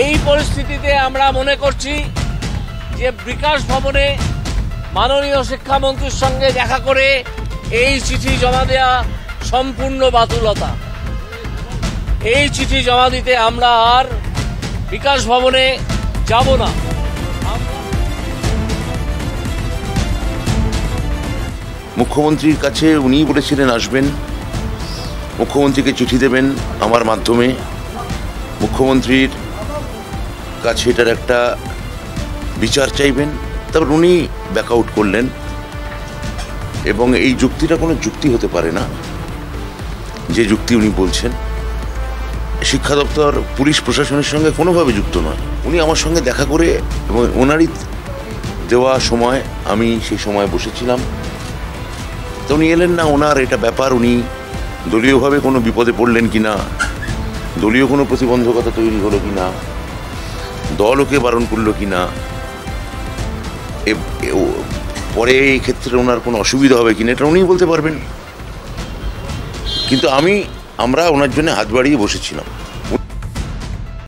এই পরিস্থিতিতে আমরা মনে করছি যে বিকাশ ভবনে মাননীয় শিক্ষামন্ত্রীর সঙ্গে দেখা করে এই চিঠি জমা দেওয়া সম্পূর্ণ বাতুলতা। এই চিঠি জমা দিতে আমরা আর বিকাশ ভবনে যাব না। মুখ্যমন্ত্রীর কাছে উনিই বলেছিলেন আসবেন, মুখ্যমন্ত্রীকে চিঠি দেবেন আমার মাধ্যমে, মুখ্যমন্ত্রীর কাছে এটার একটা বিচার চাইবেন। তারপর উনি ব্যাক আউট করলেন এবং এই যুক্তিটা কোনো যুক্তি হতে পারে না যে যুক্তি উনি বলছেন। শিক্ষা দপ্তর পুলিশ প্রশাসনের সঙ্গে কোনোভাবে যুক্ত নয়। উনি আমার সঙ্গে দেখা করে এবং ওনারই দেওয়া সময় আমি সেই সময় বসেছিলাম, তো উনি এলেন না। ওনার এটা ব্যাপার, উনি দলীয়ভাবে কোনো বিপদে পড়লেন কি না, দলীয় কোনো প্রতিবন্ধকতা তৈরি হলো কি না, দল ওকে বারণ করলো কি না, পরে এই ক্ষেত্রে ওনার কোনো অসুবিধা হবে কিনা এটা উনিই বলতে পারবেন। কিন্তু আমরা ওনার জন্য হাত বাড়িয়ে বসেছিলাম।